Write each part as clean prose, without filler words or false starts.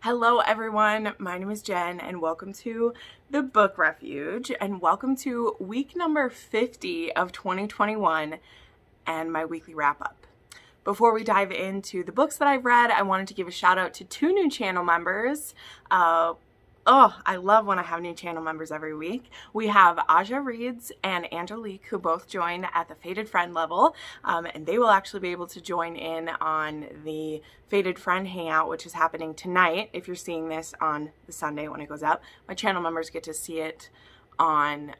Hello everyone, my name is Jen and welcome to the Book Refuge and welcome to week number 50 of 2021 and my weekly wrap up. Before we dive into the books that I've read, I wanted to give a shout out to two new channel members. I love when I have new channel members every week. We have Aja Reeds and Angelique, who both joined at the Fated Friend level, and they will actually be able to join in on the Fated Friend Hangout, which is happening tonight. If you're seeing this on the Sunday when it goes up, my channel members get to see it on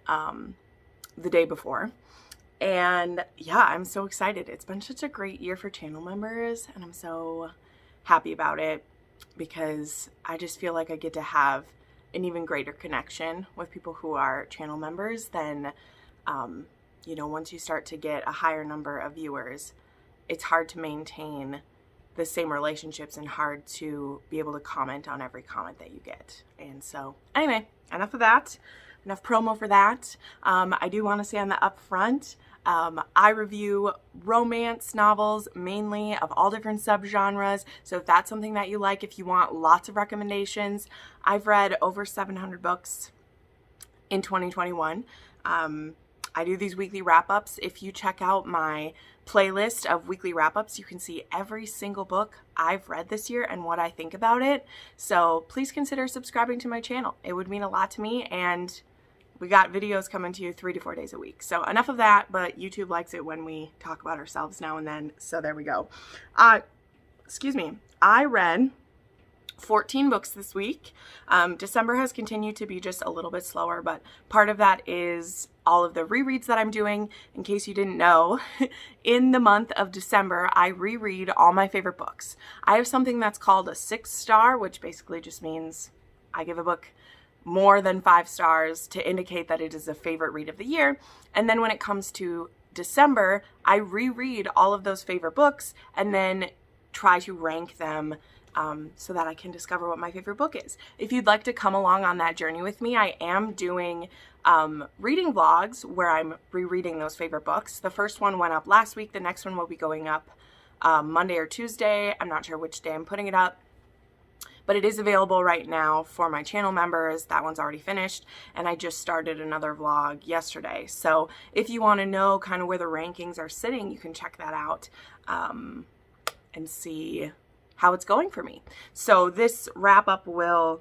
the day before. And yeah, I'm so excited. It's been such a great year for channel members, and I'm so happy about it, because I just feel like I get to have an even greater connection with people who are channel members than, once you start to get a higher number of viewers, it's hard to maintain the same relationships and hard to be able to comment on every comment that you get. And so anyway, enough of that. Enough promo for that. I do want to say on the upfront, I review romance novels mainly of all different subgenres. So if that's something that you like, if you want lots of recommendations, I've read over 700 books in 2021. I do these weekly wrap-ups. If you check out my playlist of weekly wrap-ups, you can see every single book I've read this year and what I think about it. So please consider subscribing to my channel. It would mean a lot to me, and we got videos coming to you 3 to 4 days a week. So enough of that, but YouTube likes it when we talk about ourselves now and then. So there we go. I read 14 books this week. December has continued to be just a little bit slower, but part of that is all of the rereads that I'm doing. In case you didn't know, in the month of December, I reread all my favorite books. I have something that's called a 6-star, which basically just means I give a book more than 5 stars to indicate that it is a favorite read of the year. And then when it comes to December, I reread all of those favorite books and then try to rank them so that I can discover what my favorite book is. If you'd like to come along on that journey with me, I am doing reading vlogs where I'm rereading those favorite books. The first one went up last week. The next one will be going up Monday or Tuesday. I'm not sure which day I'm putting it up, but it is available right now for my channel members. That one's already finished, and I just started another vlog yesterday. So if you want to know kind of where the rankings are sitting, you can check that out and see how it's going for me. So this wrap up will,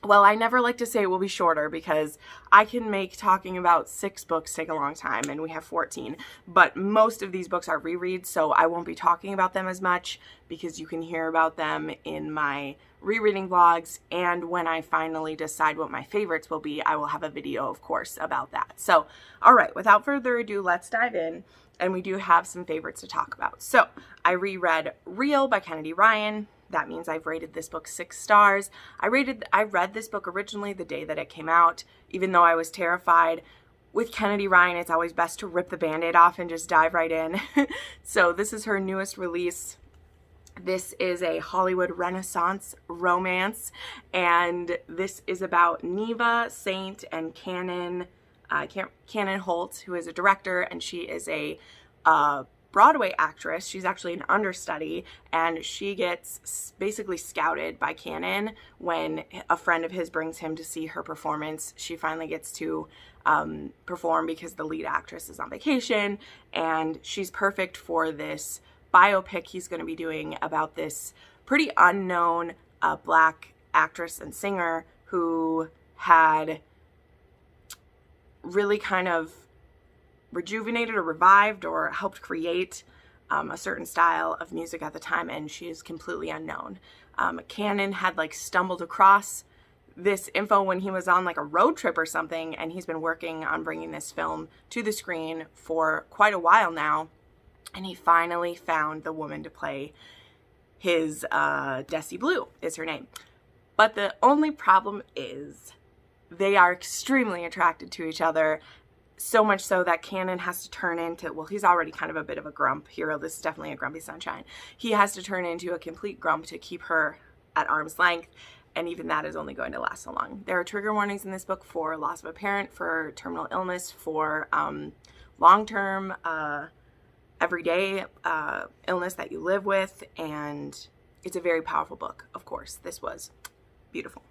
well, I never like to say it will be shorter, because I can make talking about 6 books take a long time, and we have 14. But most of these books are rereads, so I won't be talking about them as much, because you can hear about them in my rereading vlogs. And when I finally decide what my favorites will be, I will have a video, of course, about that. So, all right, without further ado, let's dive in. And we do have some favorites to talk about. So I reread Real by Kennedy Ryan. That means I've rated this book 6 stars. I read this book originally the day that it came out, even though I was terrified. With Kennedy Ryan, it's always best to rip the Band-Aid off and just dive right in. So this is her newest release. This is a Hollywood Renaissance romance, and this is about Neva, Saint, and Cannon Holt, who is a director, and she is a Broadway actress. She's actually an understudy, and she gets basically scouted by Cannon when a friend of his brings him to see her performance. She finally gets to perform because the lead actress is on vacation, and she's perfect for this biopic he's going to be doing about this pretty unknown Black actress and singer who had really kind of rejuvenated or revived or helped create a certain style of music at the time, and she is completely unknown. Cannon had stumbled across this info when he was on a road trip or something, and he's been working on bringing this film to the screen for quite a while now, and he finally found the woman to play his Desi Blue is her name. But the only problem is they are extremely attracted to each other, so much so that Cannon has to turn into, well, he's already kind of a bit of a grump hero. This is definitely a grumpy sunshine. He has to turn into a complete grump to keep her at arm's length, and even that is only going to last so long. There are trigger warnings in this book for loss of a parent, for terminal illness, for long-term, everyday illness that you live with, and it's a very powerful book, of course. This was beautiful.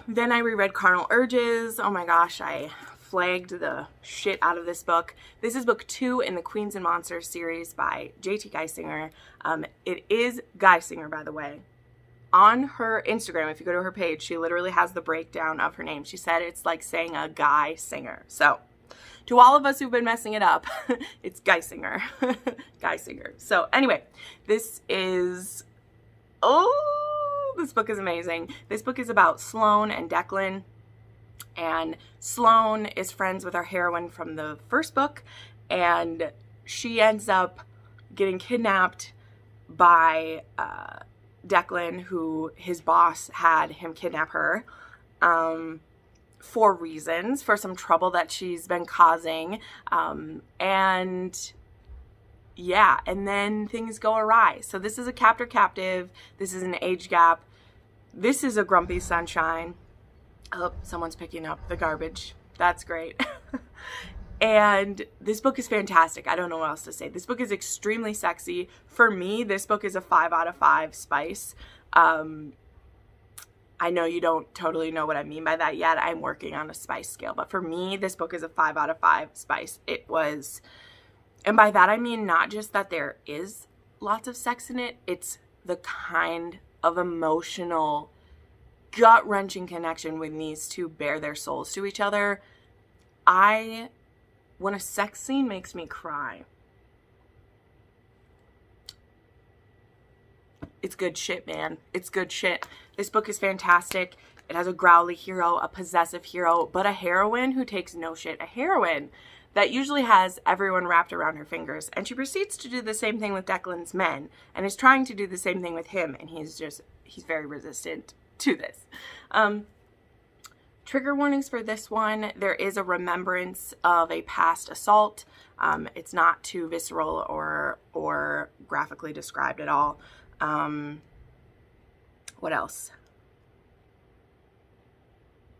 Then I reread Carnal Urges. Oh my gosh, I flagged the shit out of this book. This is book 2 in the Queens and Monsters series by J.T. Geissinger. It is Geissinger, by the way. On her Instagram, if you go to her page, she literally has the breakdown of her name. She said it's like saying a guy singer. So, to all of us who've been messing it up, it's Geissinger. Geissinger. So, anyway, this is... Oh, this book is amazing. This book is about Sloane and Declan. And Sloane is friends with our heroine from the first book. And she ends up getting kidnapped by Declan, who his boss had him kidnap her for reasons, for some trouble that she's been causing. And yeah, and then things go awry. So this is a captor-captive. This is an age gap. This is a grumpy sunshine. Oh, someone's picking up the garbage. That's great. And this book is fantastic. I don't know what else to say. This book is extremely sexy. For me, this book is a 5 out of 5 spice. I know you don't totally know what I mean by that yet. I'm working on a spice scale. But for me, this book is a 5 out of 5 spice. It was, and by that I mean not just that there is lots of sex in it. It's the kind of emotional, gut-wrenching connection when these two bare their souls to each other. When a sex scene makes me cry, it's good shit, man. It's good shit. This book is fantastic. It has a growly hero, a possessive hero, but a heroine who takes no shit. A heroine that usually has everyone wrapped around her fingers. And she proceeds to do the same thing with Declan's men and is trying to do the same thing with him. And he's very resistant to this. Trigger warnings for this one. There is a remembrance of a past assault. It's not too visceral or graphically described at all. What else?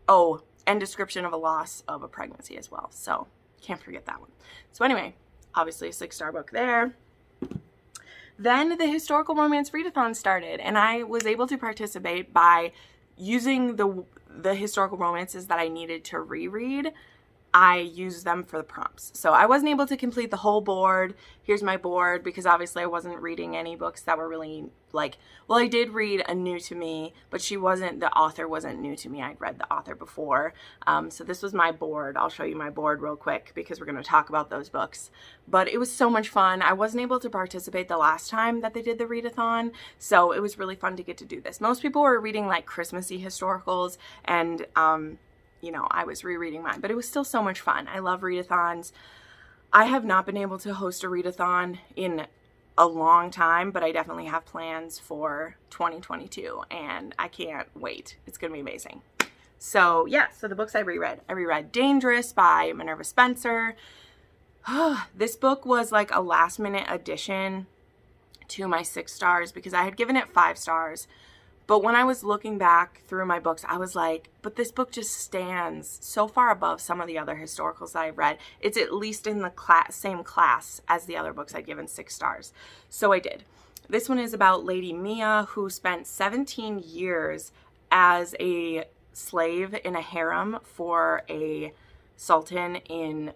Oh, and description of a loss of a pregnancy as well. So can't forget that one. So anyway, obviously a 6-star book there. Then the historical romance readathon started, and I was able to participate by using the historical romances that I needed to reread. I used them for the prompts. So I wasn't able to complete the whole board. Here's my board, because obviously I wasn't reading any books that were really like, well, I did read a new to me, but the author wasn't new to me. I'd read the author before. So this was my board. I'll show you my board real quick because we're going to talk about those books. But it was so much fun. I wasn't able to participate the last time that they did the readathon, so it was really fun to get to do this. Most people were reading like Christmassy historicals, and you know, I was rereading mine, but it was still so much fun. I love readathons. I have not been able to host a readathon in a long time, but I definitely have plans for 2022, and I can't wait. It's going to be amazing. So yeah, so the books I reread Dangerous by Minerva Spencer. This book was like a last minute addition to my 6 stars because I had given it 5 stars. But when I was looking back through my books, I was like, but this book just stands so far above some of the other historicals that I've read. It's at least in the same class as the other books I'd given 6 stars. So I did. This one is about Lady Mia, who spent 17 years as a slave in a harem for a sultan in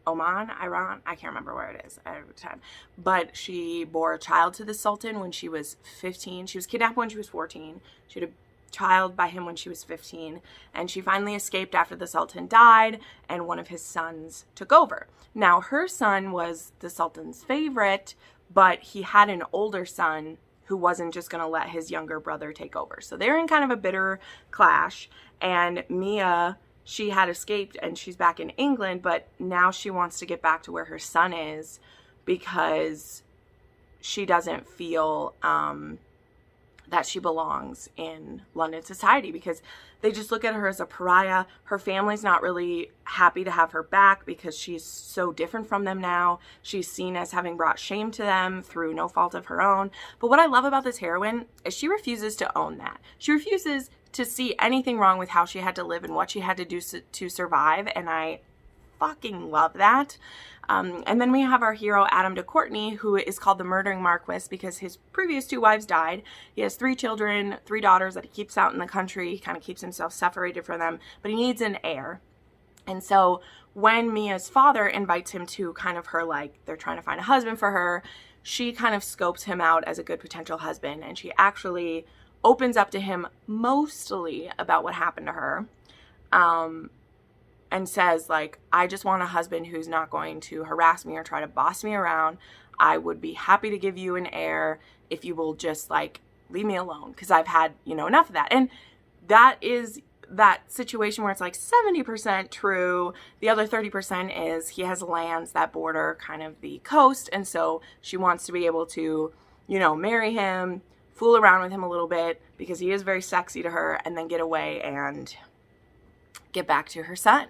Oman, Iran, I can't remember where it is at the time, but she bore a child to the Sultan when she was 15. She was kidnapped when she was 14. She had a child by him when she was 15, and she finally escaped after the Sultan died, and one of his sons took over. Now, her son was the Sultan's favorite, but he had an older son who wasn't just going to let his younger brother take over. So they're in kind of a bitter clash, and Mia, she had escaped and she's back in England, but now she wants to get back to where her son is because she doesn't feel that she belongs in London society because they just look at her as a pariah. Her family's not really happy to have her back because she's so different from them now. She's seen as having brought shame to them through no fault of her own. But what I love about this heroine is she refuses to own that. She refuses to see anything wrong with how she had to live and what she had to do to survive, and I fucking love that. And then we have our hero, Adam de Courtenay, who is called the Murdering Marquis because his previous 2 wives died. He has 3 children, 3 daughters that he keeps out in the country. He kind of keeps himself separated from them, but he needs an heir. And so when Mia's father invites him to kind of her, like, they're trying to find a husband for her, she kind of scopes him out as a good potential husband. And she actually opens up to him mostly about what happened to her. And says, like, I just want a husband who's not going to harass me or try to boss me around. I would be happy to give you an heir if you will just, like, leave me alone, because I've had, you know, enough of that. And that is that situation where it's like 70% true. The other 30% is he has lands that border kind of the coast, and so she wants to be able to, you know, marry him, fool around with him a little bit because he is very sexy to her, and then get away and get back to her son.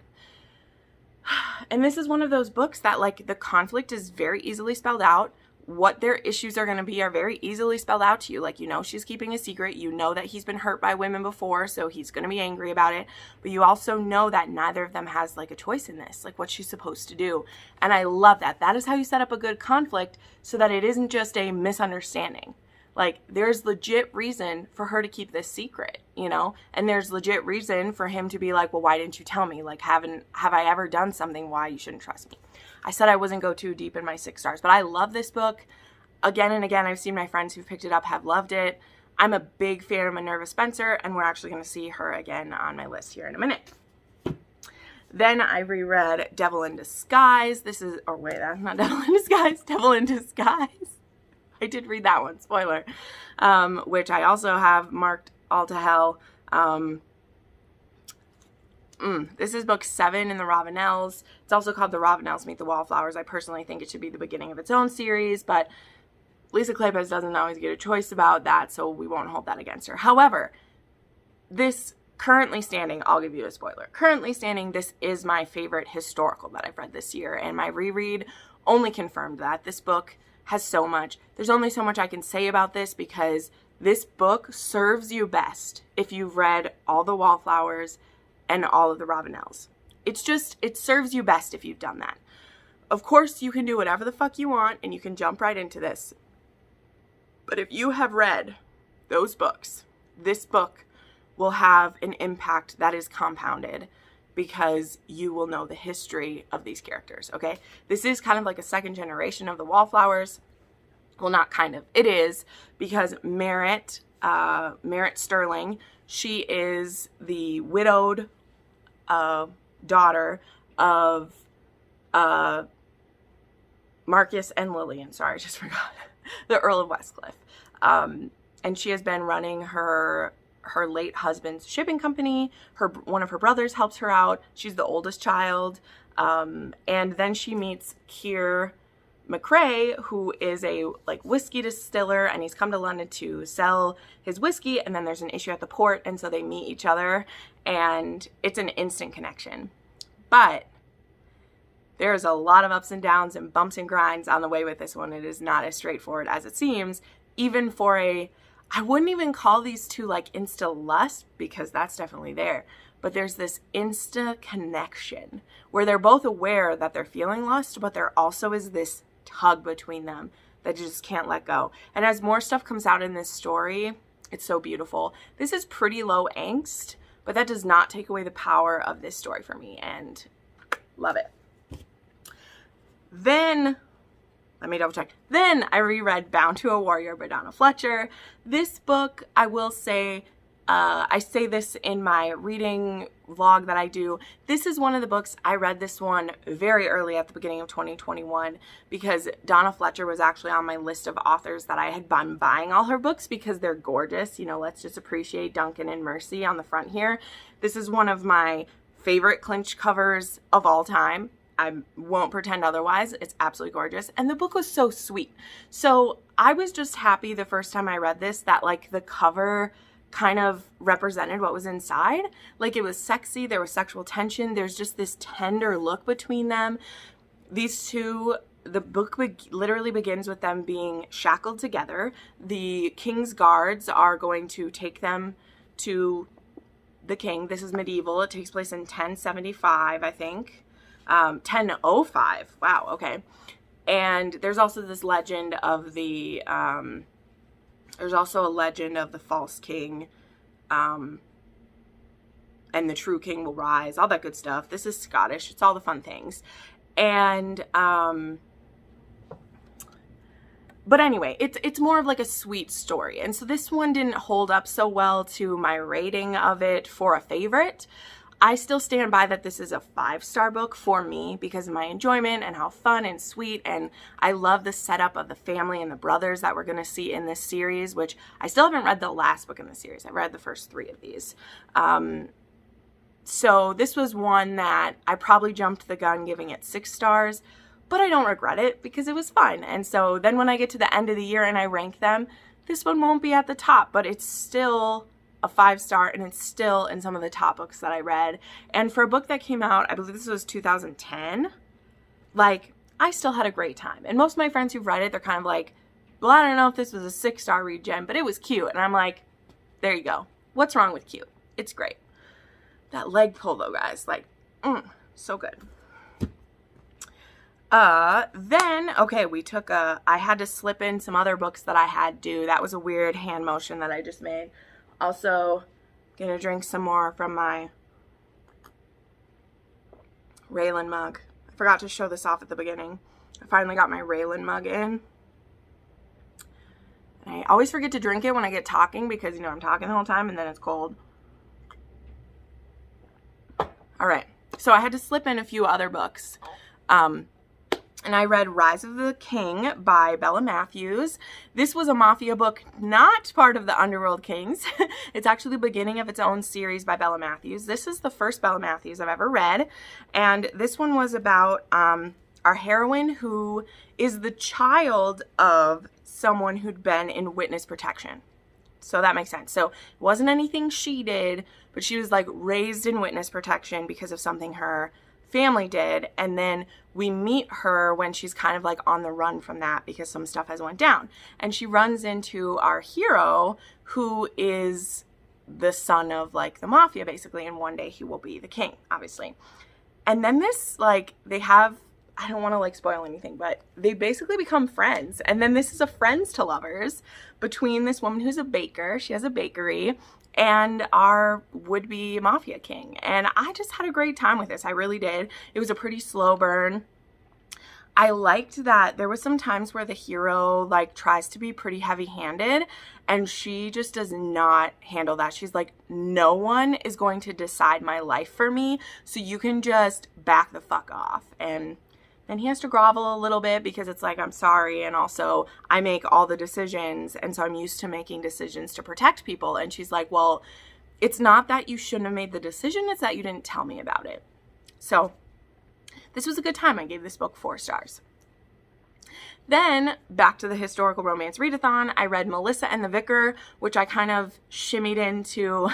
And this is one of those books that, like, the conflict is very easily spelled out. What their issues are going to be are very easily spelled out to you. Like, you know, she's keeping a secret. You know that he's been hurt by women before, so he's going to be angry about it. But you also know that neither of them has, like, a choice in this, like what she's supposed to do. And I love that. That is how you set up a good conflict, so that it isn't just a misunderstanding. Like, there's legit reason for her to keep this secret, you know? And there's legit reason for him to be like, well, why didn't you tell me? Like, have I ever done something why you shouldn't trust me? I said I wasn't go too deep in my 6 stars, but I love this book. Again and again, I've seen my friends who've picked it up have loved it. I'm a big fan of Minerva Spencer, and we're actually going to see her again on my list here in a minute. Then I reread Devil in Disguise. This is, oh wait, that's not Devil in Disguise, Devil in Disguise. I did read that one, spoiler, which I also have marked all to hell. This is book 7 in the Ravenels. It's also called The Ravenels Meet the Wallflowers. I personally think it should be the beginning of its own series, but Lisa Kleypas doesn't always get a choice about that, so we won't hold that against her. However, this currently standing, I'll give you a spoiler. Currently standing, this is my favorite historical that I've read this year, and my reread only confirmed that. This book has so much. There's only so much I can say about this because this book serves you best if you've read all the Wallflowers and all of the Ravenels. It's just, it serves you best if you've done that. Of course, you can do whatever the fuck you want and you can jump right into this. But if you have read those books, this book will have an impact that is compounded because you will know the history of these characters, okay? This is kind of like a second generation of the Wallflowers. Well, not kind of. It is, because Merritt Sterling, she is the widowed daughter of Marcus and Lillian. Sorry, I just forgot. The Earl of Westcliff. And she has been running her late husband's shipping company. One of her brothers helps her out. She's the oldest child. And then she meets Keir McRae, who is a whiskey distiller, and he's come to London to sell his whiskey, and then there's an issue at the port, and so they meet each other, and it's an instant connection. But there's a lot of ups and downs and bumps and grinds on the way with this one. It is not as straightforward as it seems, even for I wouldn't even call these two like insta lust, because that's definitely there. But there's this insta connection where they're both aware that they're feeling lust, but there also is this tug between them that you just can't let go. And as more stuff comes out in this story, it's so beautiful. This is pretty low angst, but that does not take away the power of this story for me, and love it. Then, let me double check. Then I reread Bound to a Warrior by Donna Fletcher. This book, I will say, I say this in my reading vlog that I do. This is one of the books, I read this one very early at the beginning of 2021 because Donna Fletcher was actually on my list of authors that I had been buying all her books because they're gorgeous. You know, let's just appreciate Duncan and Mercy on the front here. This is one of my favorite clinch covers of all time. I won't pretend otherwise. It's absolutely gorgeous. And the book was so sweet. So I was just happy the first time I read this that like the cover kind of represented what was inside. Like it was sexy. There was sexual tension. There's just this tender look between them. These two, the book literally begins with them being shackled together. The king's guards are going to take them to the king. This is medieval. It takes place in 1075, I think. 1005. Wow, okay. And there's also this legend of the, there's also a legend of the false king, and the true king will rise, all that good stuff. This is Scottish. It's all the fun things. And, but anyway, it's more of like a sweet story. And so this one didn't hold up so well to my rating of it for a favorite. I still stand by that this is a 5-star book for me because of my enjoyment and how fun and sweet, and I love the setup of the family and the brothers that we're going to see in this series, which I still haven't read the last book in the series. I read the first 3 of these. So this was one that I probably jumped the gun giving it 6 stars, but I don't regret it because it was fun. And so then when I get to the end of the year and I rank them, this one won't be at the top, but it's still a 5-star, and it's still in some of the top books that I read. And for a book that came out, I believe this was 2010, like, I still had a great time. And most of my friends who've read it, they're kind of like, well, I don't know if this was a 6-star read, Jen, but it was cute. And I'm like, there you go. What's wrong with cute? It's great. That leg pull though, guys, like, so good. Then, okay, I had to slip in some other books that I had due. That was a weird hand motion that I just made. Also, gonna drink some more from my railin mug. I forgot to show this off at the beginning. I finally got my railin mug in. And I always forget to drink it when I get talking because, you know, I'm talking the whole time and then it's cold. All right, so I had to slip in a few other books. And I read Rise of the King by Bella Matthews. This was a mafia book, not part of the Underworld Kings. It's actually the beginning of its own series by Bella Matthews. This is the first Bella Matthews I've ever read. And this one was about our heroine, who is the child of someone who'd been in witness protection. So that makes sense. So it wasn't anything she did, but she was like raised in witness protection because of something her family did. And then we meet her when she's kind of like on the run from that because some stuff has went down. And she runs into our hero, who is the son of like the mafia basically, and one day he will be the king, obviously. And then this, like, they have, I don't want to like spoil anything, but they basically become friends. And then this is a friends to lovers between this woman who's a baker, she has a bakery, and our would-be mafia king. And I just had a great time with this. I really did. It was a pretty slow burn. I liked that there was some times where the hero like tries to be pretty heavy-handed, and she just does not handle that. She's like, no one is going to decide my life for me, so you can just back the fuck off. And then he has to grovel a little bit because it's like, I'm sorry, and also I make all the decisions, and so I'm used to making decisions to protect people. And she's like, well, it's not that you shouldn't have made the decision, it's that you didn't tell me about it. So this was a good time. I gave this book 4 stars. Then back to the historical romance readathon, I read Melissa and the Vicar, which I kind of shimmied into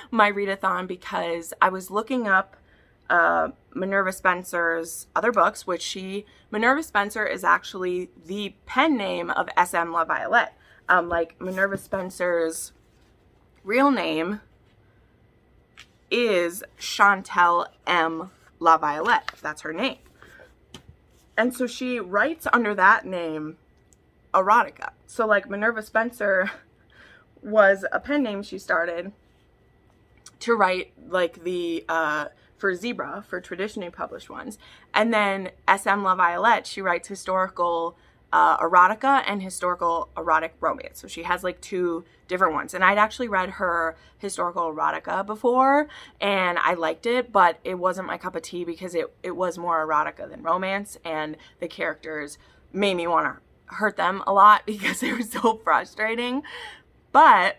my readathon because I was looking up Minerva Spencer's other books, which Minerva Spencer is actually the pen name of S.M. LaViolette. Like Minerva Spencer's real name is Chantel M. LaViolette. That's her name. And so she writes under that name erotica. So like Minerva Spencer was a pen name she started to write like the for Zebra, for traditionally published ones. And then S.M. LaViolette, she writes historical erotica and historical erotic romance. So she has like 2 different ones. And I'd actually read her historical erotica before and I liked it, but it wasn't my cup of tea because it was more erotica than romance, and the characters made me want to hurt them a lot because they were so frustrating. But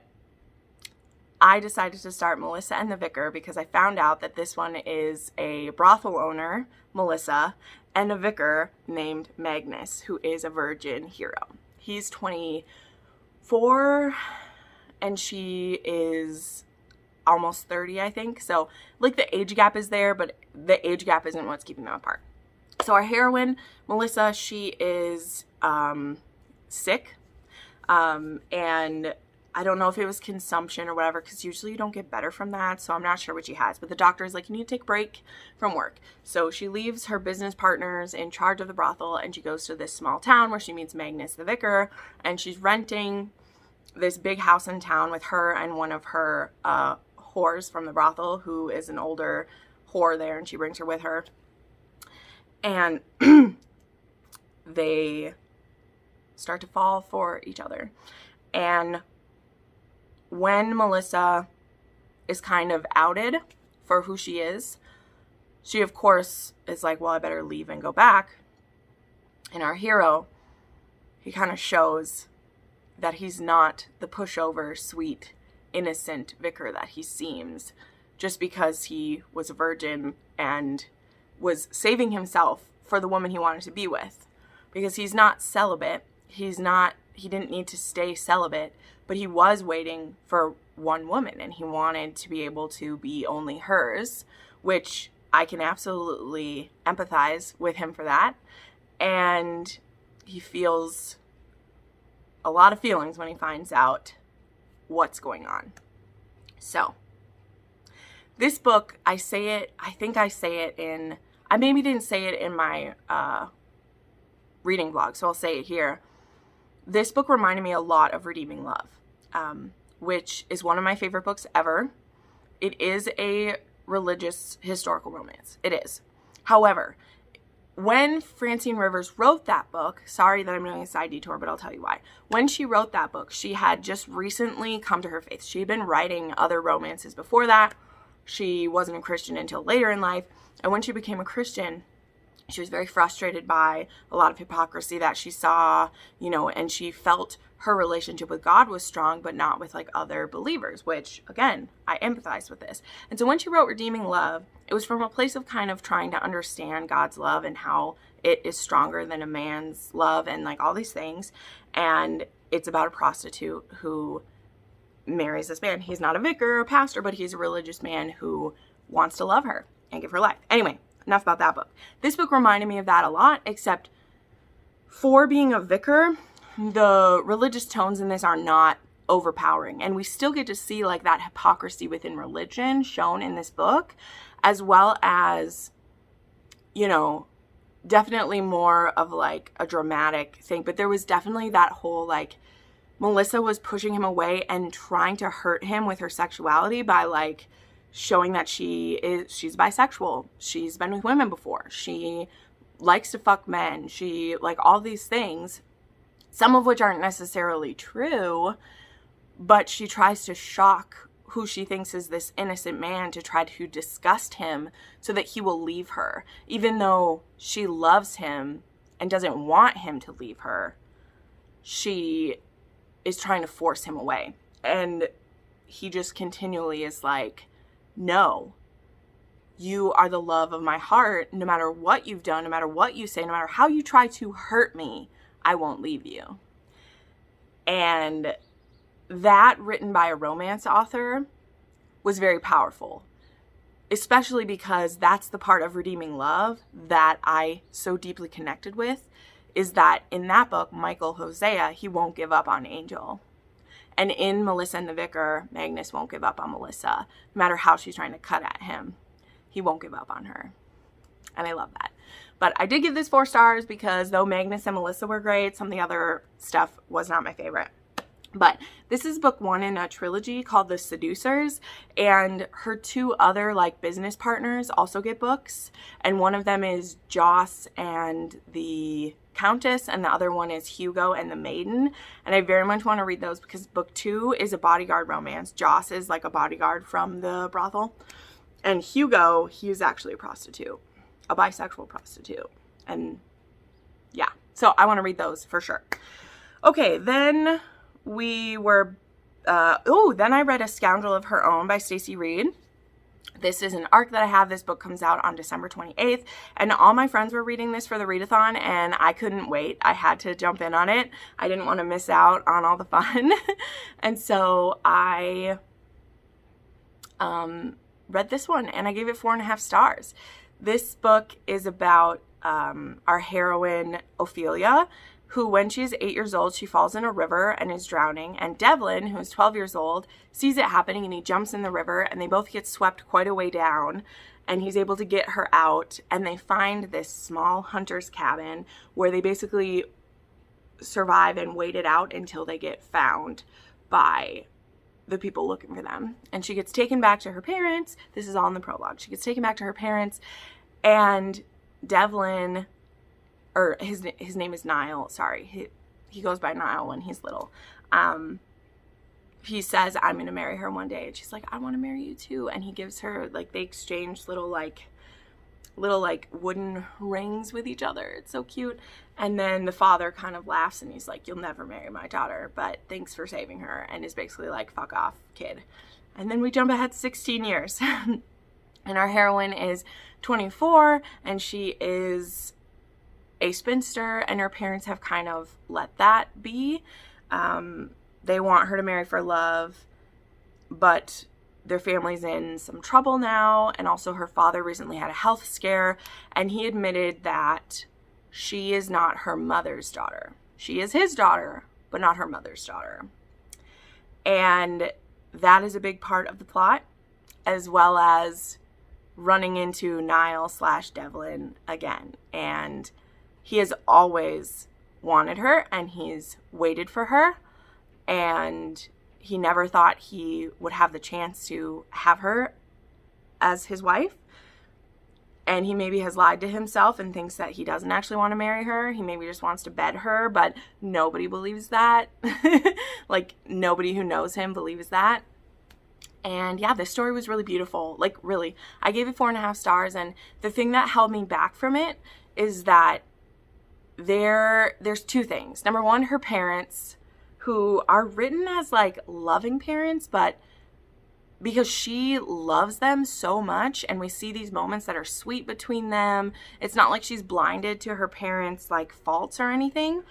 I decided to start Melissa and the Vicar because I found out that this one is a brothel owner, Melissa, and a vicar named Magnus, who is a virgin hero. He's 24 and she is almost 30, I think. So like the age gap is there, but the age gap isn't what's keeping them apart. So our heroine, Melissa, she is sick, and I don't know if it was consumption or whatever, because usually you don't get better from that, so I'm not sure what she has. But the doctor is like, you need to take a break from work. So she leaves her business partners in charge of the brothel, and she goes to this small town where she meets Magnus the vicar, and she's renting this big house in town with her and one of her whores from the brothel, who is an older whore there, and she brings her with her. And they start to fall for each other. And when Melissa is kind of outed for who she is, she of course is like, well, I better leave and go back. And our hero, he kind of shows that he's not the pushover, sweet, innocent vicar that he seems, just because he was a virgin and was saving himself for the woman he wanted to be with. Because he's not celibate. He didn't need to stay celibate, but he was waiting for one woman, and he wanted to be able to be only hers, which I can absolutely empathize with him for that. And he feels a lot of feelings when he finds out what's going on. So, this book, I maybe didn't say it in my reading vlog, so I'll say it here. This book reminded me a lot of Redeeming Love, which is one of my favorite books ever. It is a religious historical romance. It is. However, when Francine Rivers wrote that book, sorry that I'm doing a side detour, but I'll tell you why. When she wrote that book, she had just recently come to her faith. She had been writing other romances before that. She wasn't a Christian until later in life. And when she became a Christian, she was very frustrated by a lot of hypocrisy that she saw, and she felt her relationship with God was strong, but not with like other believers, which again, I empathize with this. And so when she wrote Redeeming Love, it was from a place of kind of trying to understand God's love and how it is stronger than a man's love and like all these things. And it's about a prostitute who marries this man. He's not a vicar or a pastor, but he's a religious man who wants to love her and give her life. Anyway, enough about that book. This book reminded me of that a lot, except for being a vicar, the religious tones in this are not overpowering. And we still get to see like that hypocrisy within religion shown in this book, as well as, definitely more of like a dramatic thing. But there was definitely that whole like, Melissa was pushing him away and trying to hurt him with her sexuality by like showing that she's bisexual. She's been with women before. She likes to fuck men. She like all these things, some of which aren't necessarily true, but she tries to shock who she thinks is this innocent man to try to disgust him so that he will leave her. Even though she loves him and doesn't want him to leave her, she is trying to force him away. And he just continually is like, no, you are the love of my heart. No matter what you've done, no matter what you say, no matter how you try to hurt me, I won't leave you. And that, written by a romance author, was very powerful, especially because that's the part of Redeeming Love that I so deeply connected with, is that in that book, Michael Hosea, he won't give up on Angel. And in Melissa and the Vicar, Magnus won't give up on Melissa. No matter how she's trying to cut at him, he won't give up on her. And I love that. But I did give this 4 stars because though Magnus and Melissa were great, some of the other stuff was not my favorite. But this is book 1 in a trilogy called The Seducers, and her 2 other like business partners also get books, and one of them is Joss and the Countess, and the other one is Hugo and the Maiden. And I very much want to read those because book 2 is a bodyguard romance. Joss is like a bodyguard from the brothel, and Hugo, he is actually a prostitute, a bisexual prostitute. And yeah, so I want to read those for sure. Okay, then then I read A Scoundrel of Her Own by Stacy Reid. This is an arc that I have. This book comes out on December 28th, and all my friends were reading this for the readathon, and I couldn't wait. I had to jump in on it. I didn't want to miss out on all the fun. And so I read this one, and I gave it 4.5 stars. This book is about our heroine, Ophelia, who, when she is 8 years old, she falls in a river and is drowning. And Devlin, who is 12 years old, sees it happening and he jumps in the river, and they both get swept quite a way down, and he's able to get her out. And they find this small hunter's cabin where they basically survive and wait it out until they get found by the people looking for them. And she gets taken back to her parents. This is all in the prologue. She gets taken back to her parents, and Devlin, or his name is Niall, sorry, he goes by Niall when he's little. He says, I'm gonna marry her one day, and she's like, I want to marry you too. And he gives her, like, they exchange little wooden rings with each other. It's so cute. And then the father kind of laughs and he's like, you'll never marry my daughter, but thanks for saving her, and is basically like, fuck off, kid. And then we jump ahead 16 years and our heroine is 24, and she is a spinster, and her parents have kind of let that be. They want her to marry for love, but their family's in some trouble now, and also her father recently had a health scare, and he admitted that she is not her mother's daughter. She is his daughter, but not her mother's daughter. And that is a big part of the plot, as well as running into Niall / Devlin again. And he has always wanted her, and he's waited for her, and he never thought he would have the chance to have her as his wife. And he maybe has lied to himself and thinks that he doesn't actually want to marry her. He maybe just wants to bed her, but nobody believes that. Like, nobody who knows him believes that. And yeah, this story was really beautiful. Like, really. I gave it 4.5 stars, and the thing that held me back from it is that there's two things. Number one, her parents, who are written as, like, loving parents, but because she loves them so much, and we see these moments that are sweet between them. It's not like she's blinded to her parents' like faults or anything,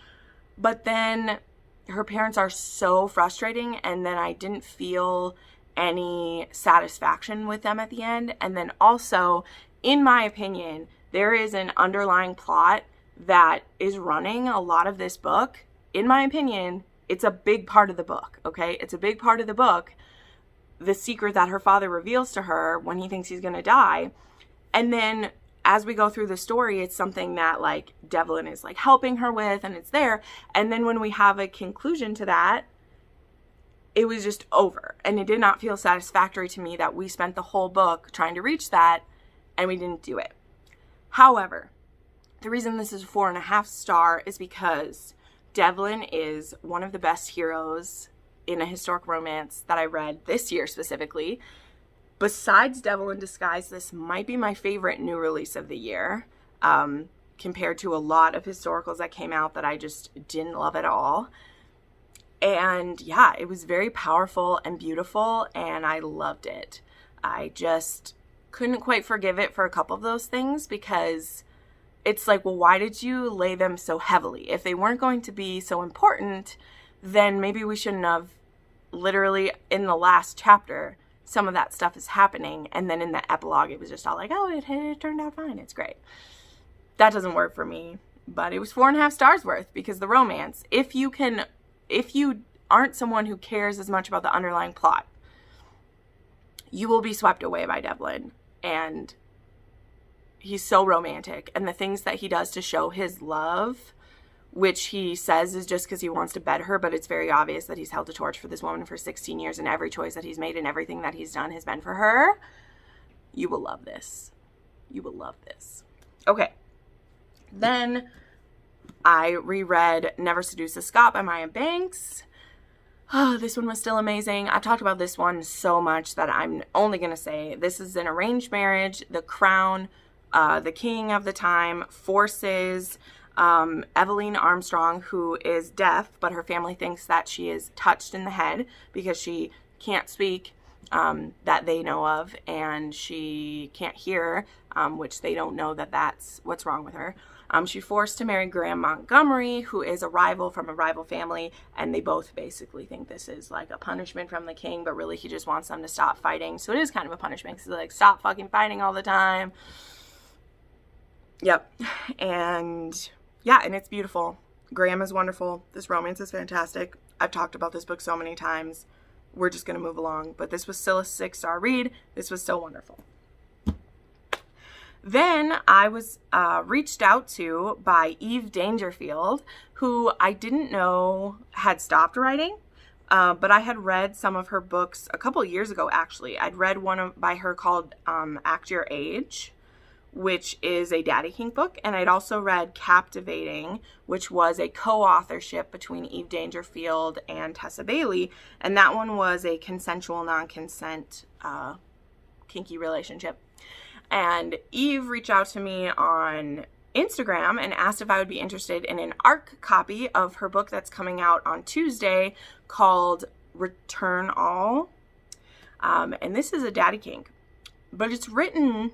but then her parents are so frustrating, and then I didn't feel any satisfaction with them at the end. And then also, in my opinion, there is an underlying plot that is running a lot of this book. In my opinion, it's a big part of the book, okay? It's a big part of the book. The secret that her father reveals to her when he thinks he's going to die. And then as we go through the story, it's something that, like, Devlin is, like, helping her with, and it's there. And then when we have a conclusion to that, it was just over. And it did not feel satisfactory to me that we spent the whole book trying to reach that, and we didn't do it. However, the reason this is a 4.5 star is because Devlin is one of the best heroes in a historic romance that I read this year specifically. Besides Devil in Disguise, this might be my favorite new release of the year, compared to a lot of historicals that came out that I just didn't love at all. And yeah, it was very powerful and beautiful, and I loved it. I just couldn't quite forgive it for a couple of those things, because it's like, well, why did you lay them so heavily? If they weren't going to be so important, then maybe we shouldn't have. Literally in the last chapter, some of that stuff is happening, and then in the epilogue it was just all like, oh, it turned out fine, it's great. That doesn't work for me, but it was 4.5 stars worth, because the romance, if you aren't someone who cares as much about the underlying plot, you will be swept away by Devlin. And he's so romantic, and the things that he does to show his love, which he says is just because he wants to bed her, but it's very obvious that he's held a torch for this woman for 16 years, and every choice that he's made and everything that he's done has been for her. You will love this. You will love this. Okay. Then I reread Never Seduce a Scot by Maya Banks. Oh, this one was still amazing. I've talked about this one so much that I'm only going to say this is an arranged marriage. The crown, the king of the time, forces Eveline Armstrong, who is deaf, but her family thinks that she is touched in the head because she can't speak, that they know of, and she can't hear, which they don't know that that's what's wrong with her. She's forced to marry Graham Montgomery, who is a rival from a rival family, and they both basically think this is like a punishment from the king, but really he just wants them to stop fighting. So it is kind of a punishment, because he's like, stop fucking fighting all the time. Yep. And yeah, and it's beautiful. Graham is wonderful. This romance is fantastic. I've talked about this book so many times. We're just going to move along. But this was still a 6-star read. This was still wonderful. Then I was reached out to by Eve Dangerfeild, who I didn't know had stopped writing. But I had read some of her books a couple years ago, actually. I'd read one by her called Act Your Age, which is a Daddy Kink book. And I'd also read Captivating, which was a co-authorship between Eve Dangerfeild and Tessa Bailey. And that one was a consensual, non-consent kinky relationship. And Eve reached out to me on Instagram and asked if I would be interested in an ARC copy of her book that's coming out on Tuesday called Return All. And this is a Daddy Kink, but it's written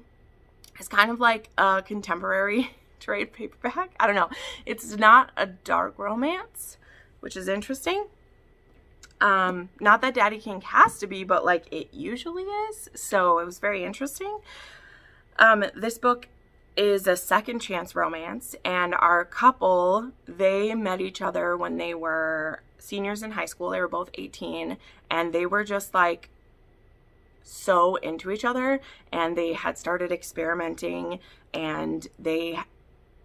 as kind of like a contemporary trade paperback. I don't know. It's not a dark romance, which is interesting. Not that Daddy Kink has to be, but like it usually is. So it was very interesting. This book is a second chance romance, and our couple, they met each other when they were seniors in high school. They were both 18, and they were just like so into each other, and they had started experimenting, and they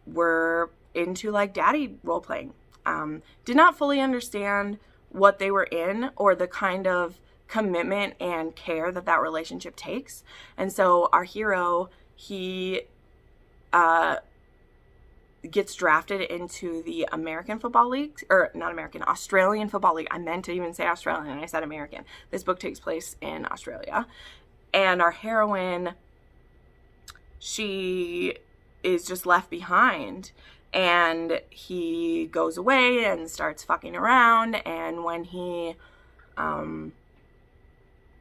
were into like daddy role playing. Did not fully understand what they were in or the kind of commitment and care that that relationship takes. And so our hero, he gets drafted into the American Football League, or not American, Australian Football League. I meant to even say Australian and I said American. This book takes place in Australia. And our heroine, she is just left behind, and he goes away and starts fucking around, and when he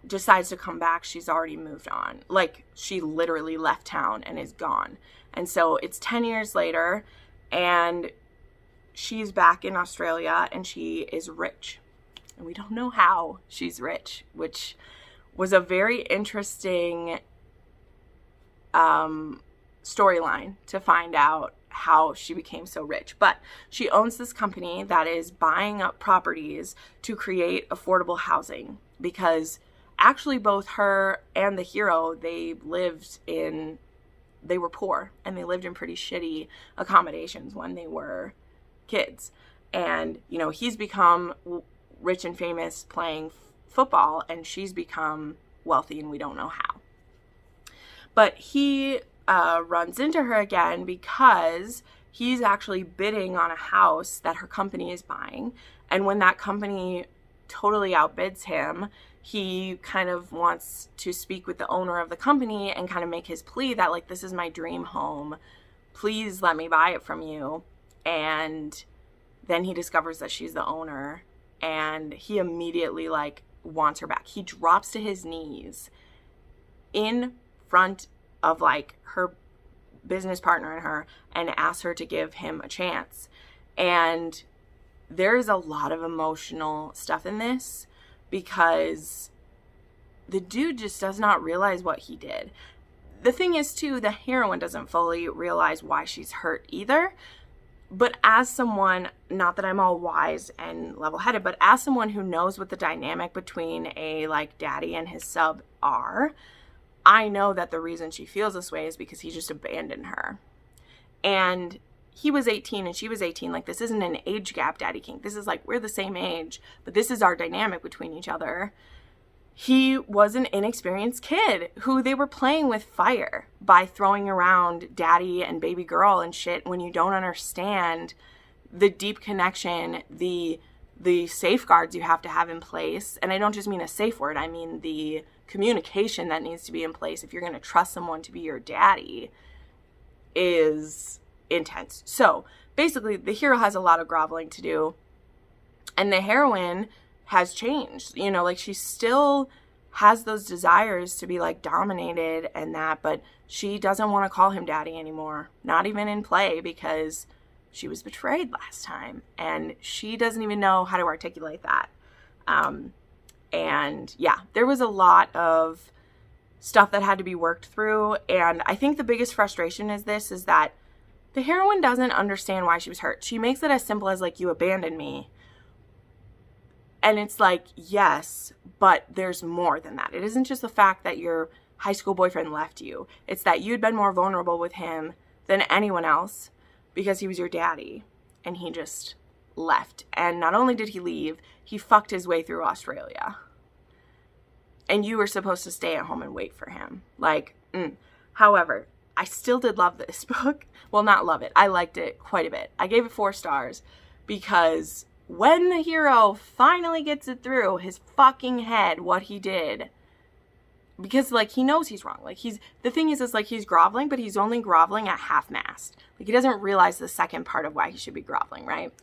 decides to come back, she's already moved on. Like, she literally left town and is gone. And so it's 10 years later, and she's back in Australia, and she is rich. And we don't know how she's rich, which was a very interesting storyline to find out how she became so rich. But she owns this company that is buying up properties to create affordable housing, because actually both her and the hero, they were poor, and they lived in pretty shitty accommodations when they were kids. And, you know, he's become rich and famous playing football, and she's become wealthy, and we don't know how. But he runs into her again because he's actually bidding on a house that her company is buying. And when that company totally outbids him, he kind of wants to speak with the owner of the company and kind of make his plea that, like, this is my dream home. Please let me buy it from you. And then he discovers that she's the owner, and he immediately, like, wants her back. He drops to his knees in front of, like, her business partner and her, and asks her to give him a chance. And there's a lot of emotional stuff in this, because the dude just does not realize what he did. The thing is, too, the heroine doesn't fully realize why she's hurt either. But as someone, not that I'm all wise and level-headed, but as someone who knows what the dynamic between a, like, daddy and his sub are, I know that the reason she feels this way is because he just abandoned her. And he was 18 and she was 18. Like, this isn't an age gap daddy kink. This is like, we're the same age, but this is our dynamic between each other. He was an inexperienced kid who they were playing with fire by throwing around daddy and baby girl and shit when you don't understand the deep connection, the safeguards you have to have in place. And I don't just mean a safe word. I mean the communication that needs to be in place if you're going to trust someone to be your daddy is intense. So basically, the hero has a lot of groveling to do, and the heroine has changed. You know, like, she still has those desires to be, like, dominated and that, but she doesn't want to call him daddy anymore, not even in play, because she was betrayed last time, and she doesn't even know how to articulate that. And yeah, there was a lot of stuff that had to be worked through, and I think the biggest frustration is that the heroine doesn't understand why she was hurt. She makes it as simple as, like, you abandoned me. And it's like, yes, but there's more than that. It isn't just the fact that your high school boyfriend left you. It's that you'd been more vulnerable with him than anyone else because he was your daddy. And he just left. And not only did he leave, he fucked his way through Australia. And you were supposed to stay at home and wait for him. Like, However, I still did love this book. Well, not love it. I liked it quite a bit. I gave it 4 stars because when the hero finally gets it through his fucking head what he did, because, like, he knows he's wrong. Like, the thing is like, he's groveling, but he's only groveling at half-mast. Like, he doesn't realize the second part of why he should be groveling, right?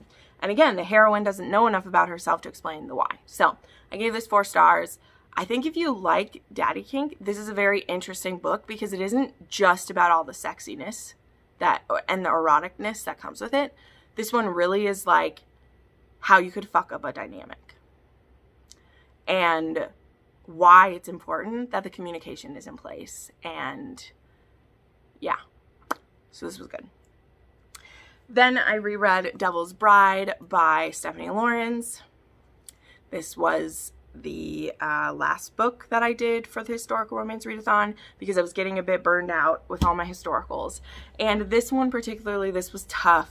And again, the heroine doesn't know enough about herself to explain the why. So I gave this 4 stars. I think if you like daddy kink, this is a very interesting book because it isn't just about all the sexiness and the eroticness that comes with it. This one really is like how you could fuck up a dynamic and why it's important that the communication is in place. And yeah, so this was good. Then I reread Devil's Bride by Stephenie Lawrence. This was the last book that I did for the historical romance readathon because I was getting a bit burned out with all my historicals. And this one particularly, this was tough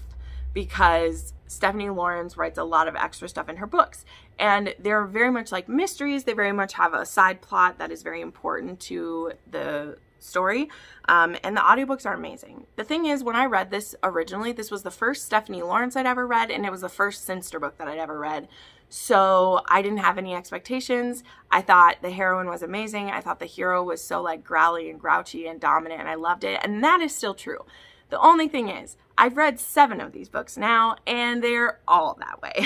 because Stephenie Lawrence writes a lot of extra stuff in her books. And they're very much like mysteries. They very much have a side plot that is very important to the story. And the audiobooks are amazing. The thing is, when I read this originally, this was the first Stephenie Lawrence I'd ever read, and it was the first Sinster book that I'd ever read. So I didn't have any expectations. I thought the heroine was amazing. I thought the hero was so, like, growly and grouchy and dominant, and I loved it. And that is still true. The only thing is, I've read 7 of these books now, and they're all that way.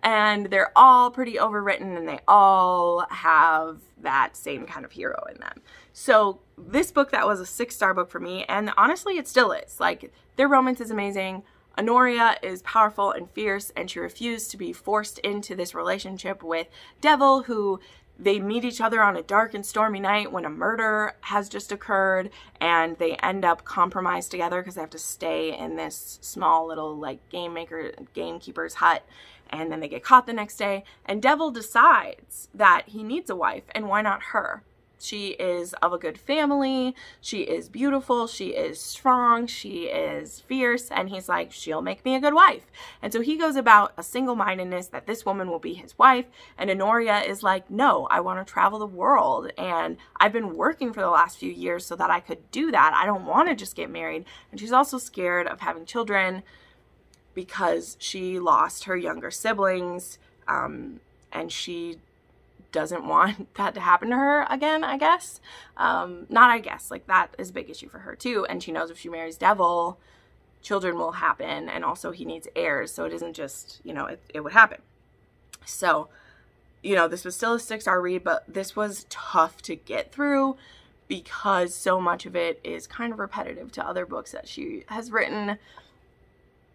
And they're all pretty overwritten, and they all have that same kind of hero in them. So this book, that was a 6-star book for me, and honestly, it still is. Like, their romance is amazing. Honoria is powerful and fierce, and she refused to be forced into this relationship with Devil, who they meet each other on a dark and stormy night when a murder has just occurred, and they end up compromised together because they have to stay in this small little, like, gamekeeper's hut, and then they get caught the next day, and Devil decides that he needs a wife, and why not her? She is of a good family, she is beautiful, she is strong, she is fierce, and he's like, she'll make me a good wife. And so he goes about a single-mindedness that this woman will be his wife, and Honoria is like, no, I want to travel the world, and I've been working for the last few years so that I could do that. I don't want to just get married. And she's also scared of having children because she lost her younger siblings, and she doesn't want that to happen to her again, I guess. Like, that is a big issue for her too. And she knows if she marries Devil, children will happen, and also he needs heirs, so it isn't just, it would happen. So, this was still a 6-star read, but this was tough to get through because so much of it is kind of repetitive to other books that she has written.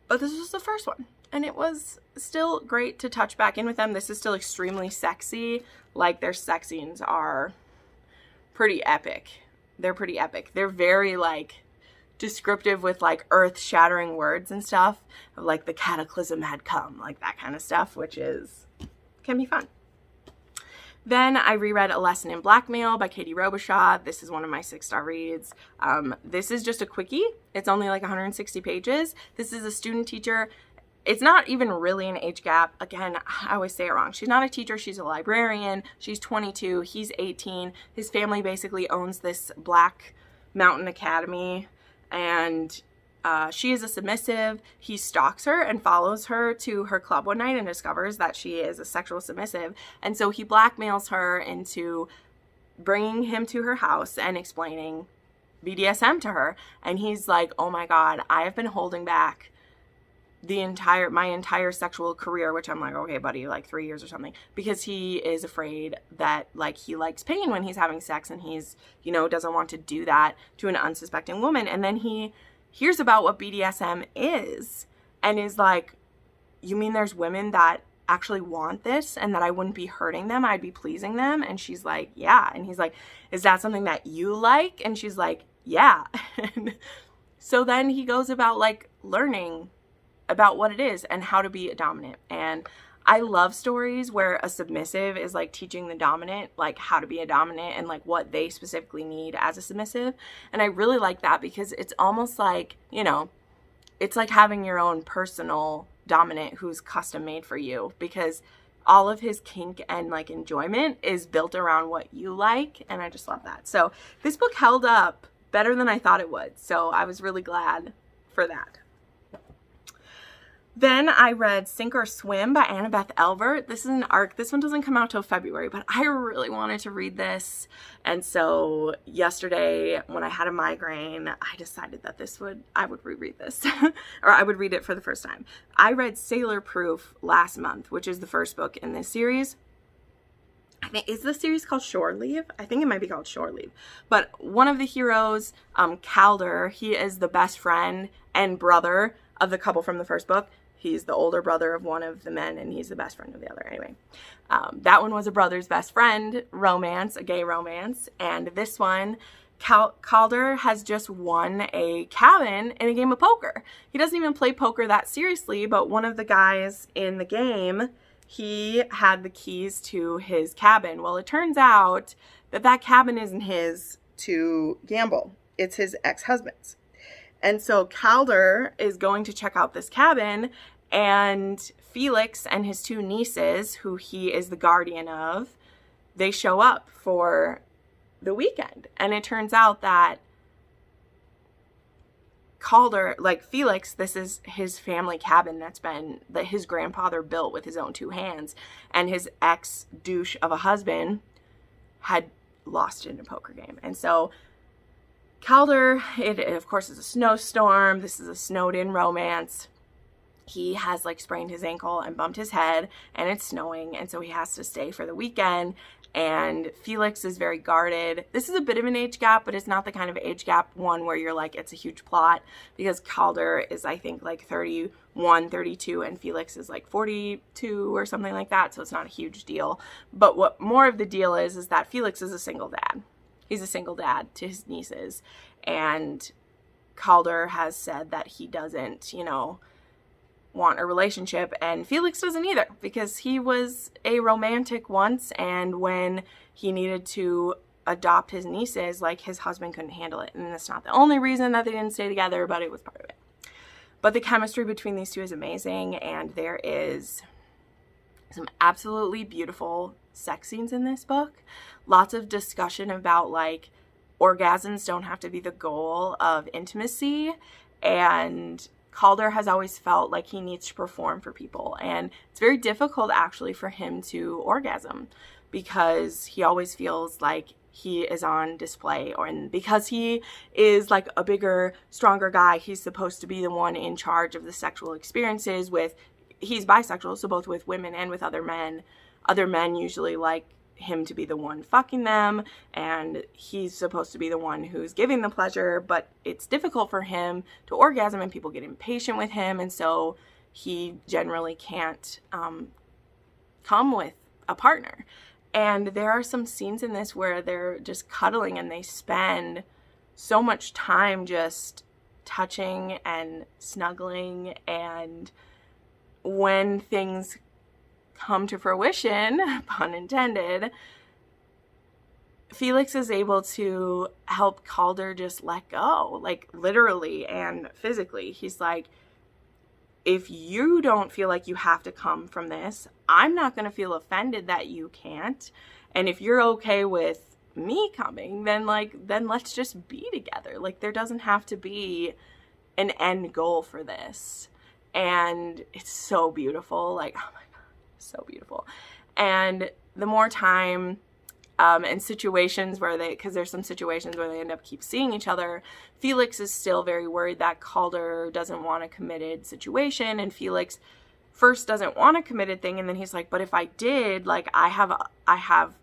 But this was the first one, and it was still great to touch back in with them. This is still extremely sexy. Like, their sex scenes are pretty epic. They're pretty epic. They're very, like, descriptive with, like, earth-shattering words and stuff. Of, like, the cataclysm had come. Like, that kind of stuff, which can be fun. Then I reread A Lesson in Blackmail by Katie Robichaux. This is one of my 6-star reads. This is just a quickie. It's only, like, 160 pages. This is a student teacher. It's not even really an age gap. Again, I always say it wrong. She's not a teacher. She's a librarian. She's 22. He's 18. His family basically owns this Black Mountain Academy, and she is a submissive. He stalks her and follows her to her club one night and discovers that she is a sexual submissive. And so he blackmails her into bringing him to her house and explaining BDSM to her. And he's like, oh my God, I have been holding back my entire sexual career, which I'm like, okay, buddy, like 3 years or something, because he is afraid that, like, he likes pain when he's having sex, and he's, doesn't want to do that to an unsuspecting woman. And then he hears about what BDSM is and is like, you mean there's women that actually want this and that I wouldn't be hurting them, I'd be pleasing them? And she's like, yeah. And he's like, is that something that you like? And she's like, yeah. So then he goes about like learning about what it is and how to be a dominant. And I love stories where a submissive is like teaching the dominant like how to be a dominant and like what they specifically need as a submissive. And I really like that because it's almost like, you know, it's like having your own personal dominant who's custom made for you, because all of his kink and like enjoyment is built around what you like. And I just love that. So this book held up better than I thought it would. So I was really glad for that. Then I read Sink or Swim by Annabeth Elvert. This is an arc. This one doesn't come out till February, but I really wanted to read this. And so yesterday when I had a migraine, I decided that I would reread this or I would read it for the first time. I read Sailor Proof last month, which is the first book in this series. I think, is the series called Shore Leave? I think it might be called Shore Leave. But one of the heroes, Calder, he is the best friend and brother of the couple from the first book. He's the older brother of one of the men, and he's the best friend of the other. Anyway, that one was a brother's best friend romance, a gay romance. And this one, Calder has just won a cabin in a game of poker. He doesn't even play poker that seriously, but one of the guys in the game, he had the keys to his cabin. Well, it turns out that that cabin isn't his to gamble. It's his ex-husband's. And so Calder is going to check out this cabin, and Felix and his two nieces, who he is the guardian of, they show up for the weekend. And it turns out that Calder, like Felix, this is his family cabin that his grandfather built with his own two hands, and his ex-douche of a husband had lost it in a poker game. And so Calder, it of course is a snowstorm. This is a snowed in romance. He has like sprained his ankle and bumped his head, and it's snowing, and so he has to stay for the weekend. And Felix is very guarded. This is a bit of an age gap, but it's not the kind of age gap one where you're like, it's a huge plot, because Calder is, I think, like 31, 32, and Felix is like 42 or something like that, so it's not a huge deal. But what more of the deal is that Felix is a single dad. He's a single dad to his nieces, and Calder has said that he doesn't, you know, want a relationship, and Felix doesn't either, because he was a romantic once, and when he needed to adopt his nieces, like, his husband couldn't handle it. And that's not the only reason that they didn't stay together, but it was part of it. But the chemistry between these two is amazing, and there is some absolutely beautiful sex scenes in this book. Lots of discussion about, like, orgasms don't have to be the goal of intimacy, and Calder has always felt like he needs to perform for people, and it's very difficult actually for him to orgasm, because he always feels like he is on display, and because he is like a bigger, stronger guy, he's supposed to be the one in charge of the sexual experiences he's bisexual, so both with women and with other men. Other men usually like him to be the one fucking them, and he's supposed to be the one who's giving the pleasure, but it's difficult for him to orgasm, and people get impatient with him, and so he generally can't come with a partner. And there are some scenes in this where they're just cuddling, and they spend so much time just touching and snuggling, and when things come to fruition, pun intended, Felix is able to help Calder just let go, like literally and physically. He's like, if you don't feel like you have to come from this, I'm not going to feel offended that you can't. And if you're okay with me coming, then let's just be together. Like, there doesn't have to be an end goal for this. And it's so beautiful. Like, oh my God, so beautiful. And the more time and situations where because there's some situations where they end up keep seeing each other, Felix is still very worried that Calder doesn't want a committed situation, and Felix first doesn't want a committed thing, and then he's like, but if I did, like, I have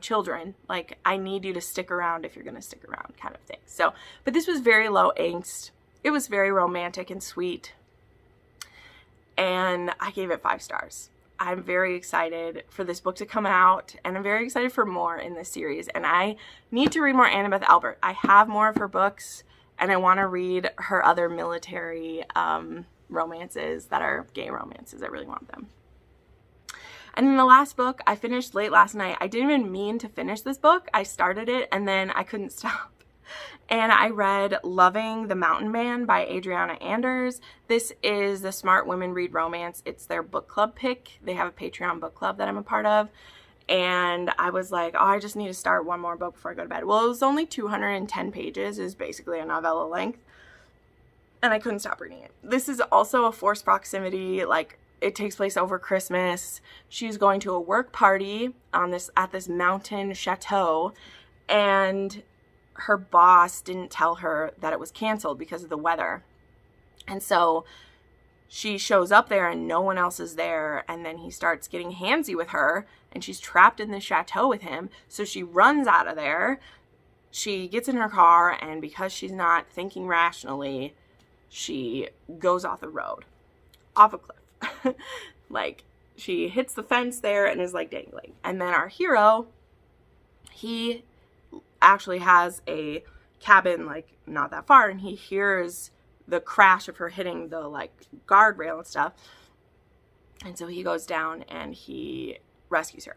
children, like, I need you to stick around if you're going to stick around, kind of thing. So, but this was very low angst. It was very romantic and sweet, and I gave it 5 stars. I'm very excited for this book to come out, and I'm very excited for more in this series. And I need to read more Annabeth Elvert. I have more of her books, and I want to read her other military romances that are gay romances. I really want them. And then the last book I finished late last night. I didn't even mean to finish this book. I started it and then I couldn't stop. And I read Loving the Mountain Man by Ariana Anders. This is the Smart Women Read Romance. It's their book club pick. They have a Patreon book club that I'm a part of. And I was like, oh, I just need to start one more book before I go to bed. Well, it was only 210 pages. It was basically a novella length. And I couldn't stop reading it. This is also a forced proximity. Like, it takes place over Christmas. She's going to a work party at this mountain chateau. And her boss didn't tell her that it was canceled because of the weather. And so she shows up there and no one else is there. And then he starts getting handsy with her and she's trapped in the chateau with him. So she runs out of there. She gets in her car and because she's not thinking rationally, she goes off the road, off a cliff. Like, she hits the fence there and is like dangling. And then our hero, he actually has a cabin like not that far and he hears the crash of her hitting the like guardrail and stuff, and so he goes down and he rescues her.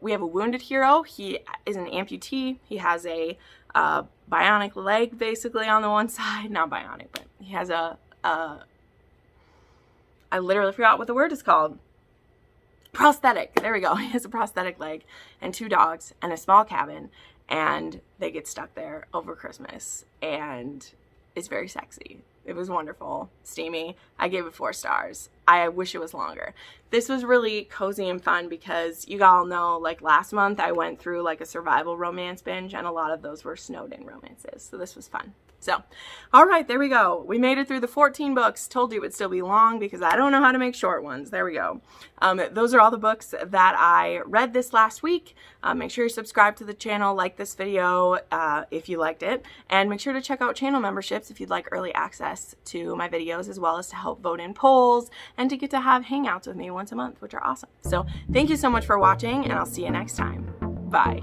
We have a wounded hero. He is an amputee. He has a bionic leg basically on the one side, not bionic, but he has a I literally forgot what the word is called. Prosthetic. There we go. He has a prosthetic leg and 2 dogs and a small cabin. And they get stuck there over Christmas. And it's very sexy. It was wonderful. Steamy. I gave it 4 stars. I wish it was longer. This was really cozy and fun because you all know, like last month, I went through like a survival romance binge. And a lot of those were snowed in romances. So this was fun. So, all right, there we go. We made it through the 14 books. Told you it would still be long because I don't know how to make short ones. There we go. Those are all the books that I read this last week. Make sure you subscribe to the channel, like this video if you liked it, and make sure to check out channel memberships if you'd like early access to my videos, as well as to help vote in polls and to get to have hangouts with me once a month, which are awesome. So thank you so much for watching, and I'll see you next time. Bye.